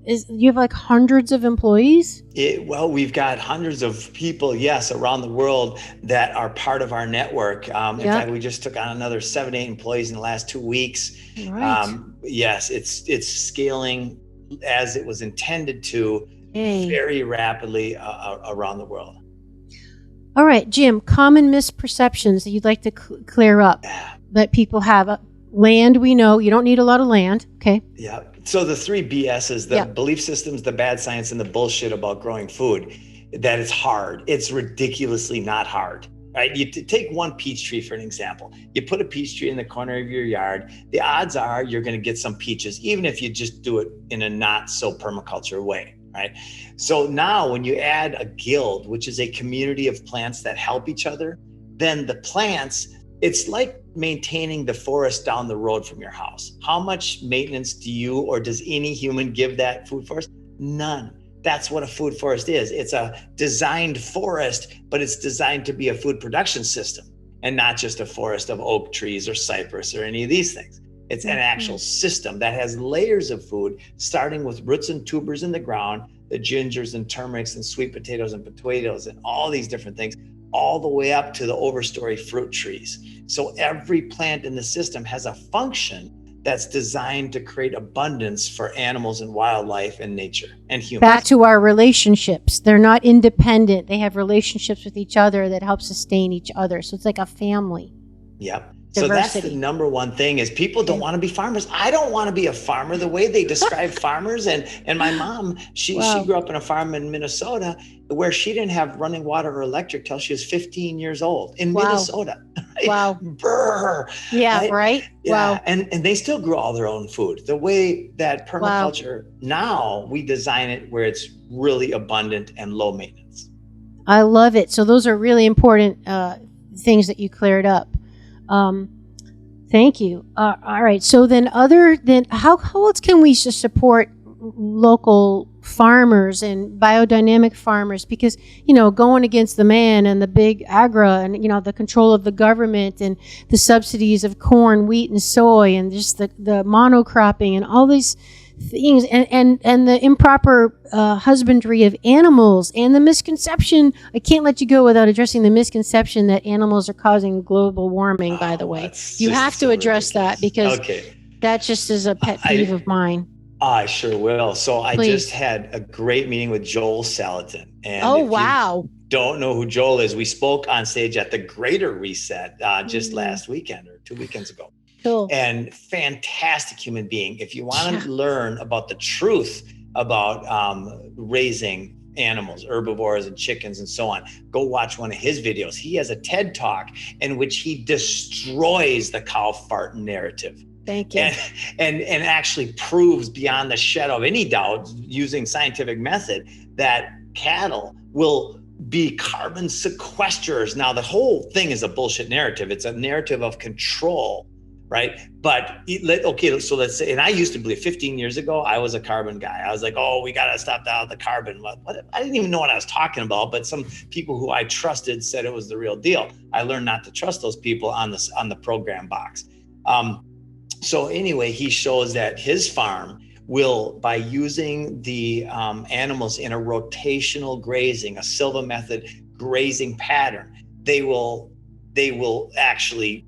you have like hundreds of employees? Well, we've got hundreds of people, yes, around the world that are part of our network. In fact, we just took on another 7, 8 employees in the last 2 weeks. Right. Yes, it's scaling as it was intended to, very rapidly around the world. All right, Jim, common misperceptions that you'd like to clear up that people have. Land, we know you don't need a lot of land. Okay. Yeah. So the 3 BSs, the belief systems, the bad science, and the bullshit about growing food, that it's hard. It's ridiculously not hard, right? You take one peach tree for an example. You put a peach tree in the corner of your yard. The odds are you're going to get some peaches, even if you just do it in a not so permaculture way, right? So now when you add a guild, which is a community of plants that help each other, then the plants, it's like maintaining the forest down the road from your house. How much maintenance do you or does any human give that food forest? None. That's what a food forest is. It's a designed forest, but it's designed to be a food production system and not just a forest of oak trees or cypress or any of these things. It's an actual system that has layers of food, starting with roots and tubers in the ground, the gingers and turmerics and sweet potatoes and all these different things, all the way up to the overstory fruit trees. So every plant in the system has a function that's designed to create abundance for animals and wildlife and nature and humans. Back to our relationships. They're not independent. They have relationships with each other that help sustain each other. So it's like a family. Yep. Diversity. So that's the number one thing is people don't want to be farmers. I don't want to be a farmer. The way they describe farmers and my mom, she grew up in a farm in Minnesota where she didn't have running water or electric till she was 15 years old in Minnesota. Right? Wow. Brr, yeah. Right. Yeah. Wow. And they still grow all their own food. The way that permaculture now we design it where it's really abundant and low maintenance. I love it. So those are really important things that you cleared up. Thank you. All right. So then how else can we support local farmers and biodynamic farmers? Because, going against the man and the big agra and, the control of the government and the subsidies of corn, wheat, and soy and just the monocropping and all these things and the improper husbandry of animals and the misconception. I can't let you go without addressing the misconception that animals are causing global warming, by the way. You have to address that because that just is a pet peeve of mine. I sure will. So I just had a great meeting with Joel Salatin. And you don't know who Joel is, we spoke on stage at the Greater Reset just last weekend or 2 weekends ago. Cool. And fantastic human being. If you want to learn about the truth about raising animals, herbivores and chickens and so on, go watch one of his videos. He has a TED Talk in which he destroys the cow fart narrative. Thank you. And actually proves beyond the shadow of any doubt using scientific method that cattle will be carbon sequesters. Now, the whole thing is a bullshit narrative. It's a narrative of control. Right. But so let's say, and I used to believe 15 years ago, I was a carbon guy. I was like, we got to stop the carbon. What? I didn't even know what I was talking about. But some people who I trusted said it was the real deal. I learned not to trust those people on the program box. So anyway, he shows that his farm will, by using the animals in a rotational grazing, a Silva method grazing pattern, they will actually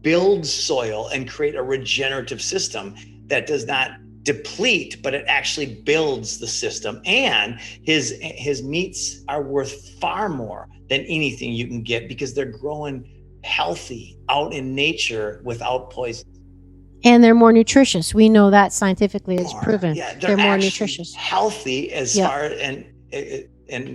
build soil and create a regenerative system that does not deplete, but it actually builds the system. And his meats are worth far more than anything you can get because they're growing healthy out in nature without poison. And they're more nutritious. We know that scientifically, it's proven. Yeah, they're more nutritious, healthy as far and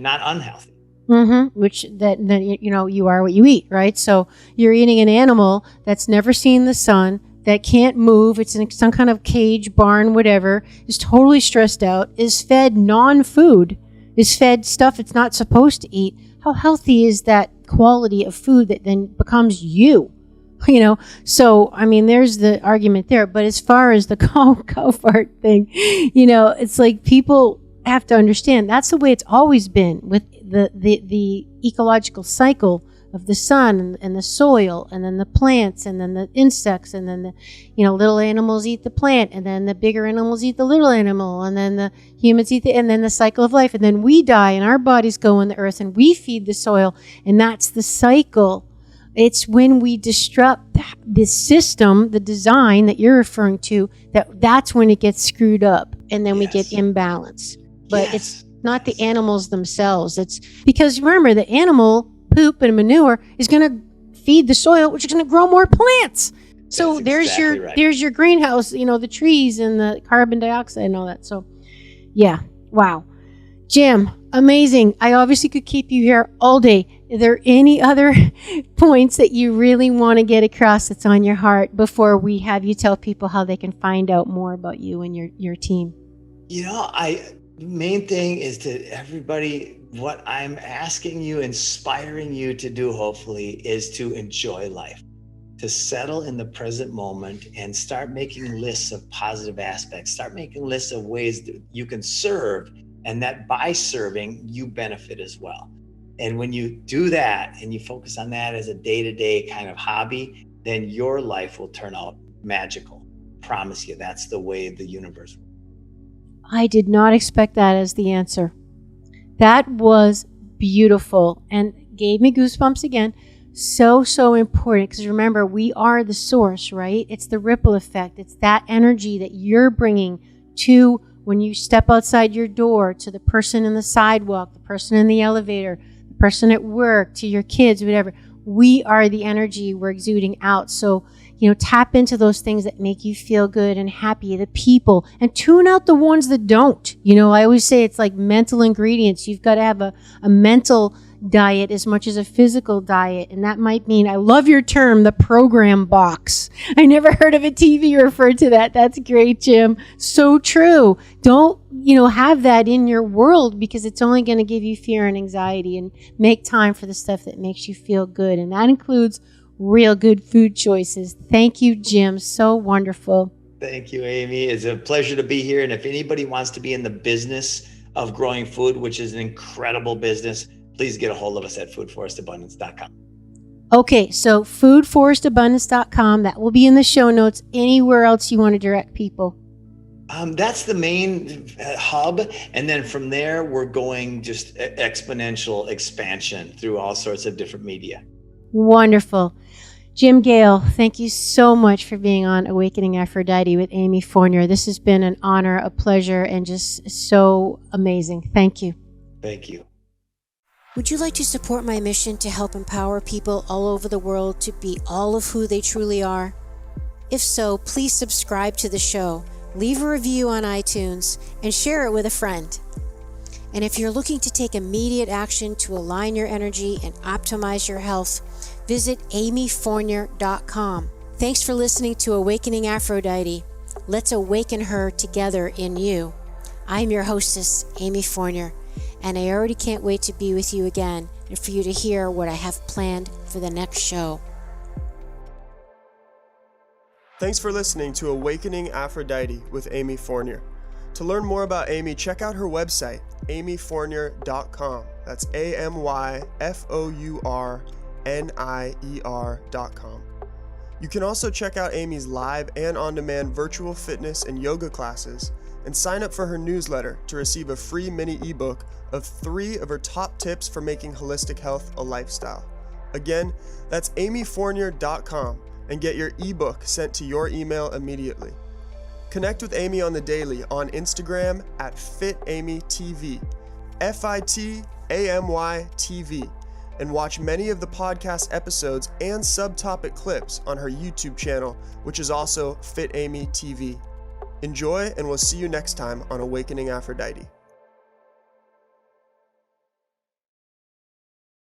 not unhealthy. Mm-hmm. Which that you are what you eat, right? So you're eating an animal that's never seen the sun, that can't move. It's in some kind of cage, barn, whatever. Is totally stressed out. Is fed non-food. Is fed stuff it's not supposed to eat. How healthy is that quality of food that then becomes you? So I mean, there's the argument there. But as far as the cow fart thing, it's like people have to understand that's the way it's always been with the ecological cycle of the sun and the soil and then the plants and then the insects and then the little animals eat the plant and then the bigger animals eat the little animal and then the humans eat and then the cycle of life and then we die and our bodies go in the earth and we feed the soil and that's the cycle. It's when we disrupt the system, the design that you're referring to, that's when it gets screwed up and then we get imbalance. But it's not the animals themselves. It's because remember, the animal poop and manure is going to feed the soil, which is going to grow more plants. So there's your greenhouse, the trees and the carbon dioxide and all that. So wow. Jim, amazing. I obviously could keep you here all day. Are there any other points that you really want to get across that's on your heart before we have you tell people how they can find out more about you and your team? The main thing is to everybody, what I'm asking you, inspiring you to do, hopefully, is to enjoy life, to settle in the present moment and start making lists of positive aspects, start making lists of ways that you can serve, and that by serving, you benefit as well. And when you do that and you focus on that as a day-to-day kind of hobby, then your life will turn out magical. Promise you, that's the way the universe works. I did not expect that as the answer. That was beautiful and gave me goosebumps again. So important, because remember, we are the source, right? It's the ripple effect. It's that energy that you're bringing to when you step outside your door, to the person in the sidewalk, the person in the elevator, the person at work, to your kids, whatever. We are the energy we're exuding out. So, tap into those things that make you feel good and happy, the people, and tune out the ones that don't. I always say it's like mental ingredients. You've got to have a mental diet as much as a physical diet. And that might mean, I love your term, the program box. I never heard of a TV referred to that. That's great, Jim. So true. Don't, have that in your world, because it's only going to give you fear and anxiety, and make time for the stuff that makes you feel good. And that includes real good food choices. Thank you, Jim. So wonderful. Thank you, Amy. It's a pleasure to be here. And if anybody wants to be in the business of growing food, which is an incredible business, please get a hold of us at foodforestabundance.com. Okay, so foodforestabundance.com. That will be in the show notes. Anywhere else you want to direct people? That's the main hub. And then from there, we're going just exponential expansion through all sorts of different media. Wonderful. Jim, Gale, thank you so much for being on Awakening Aphrodite with Amy Fournier. This has been an honor, a pleasure, and just so amazing. Thank you. Thank you. Would you like to support my mission to help empower people all over the world to be all of who they truly are? If so, please subscribe to the show, leave a review on iTunes, and share it with a friend. And if you're looking to take immediate action to align your energy and optimize your health, visit amyfournier.com. Thanks for listening to Awakening Aphrodite. Let's awaken her together in you. I'm your hostess, Amy Fournier, and I already can't wait to be with you again and for you to hear what I have planned for the next show. Thanks for listening to Awakening Aphrodite with Amy Fournier. To learn more about Amy, check out her website, amyfournier.com. That's amyfournier.com. You can also check out Amy's live and on-demand virtual fitness and yoga classes, and sign up for her newsletter to receive a free mini ebook of 3 of her top tips for making holistic health a lifestyle. Again, that's amyfournier.com, and get your ebook sent to your email immediately. Connect with Amy on the daily on Instagram at FitAmyTV, FitAmyTV, and watch many of the podcast episodes and subtopic clips on her YouTube channel, which is also FitAmyTV. Enjoy, and we'll see you next time on Awakening Aphrodite.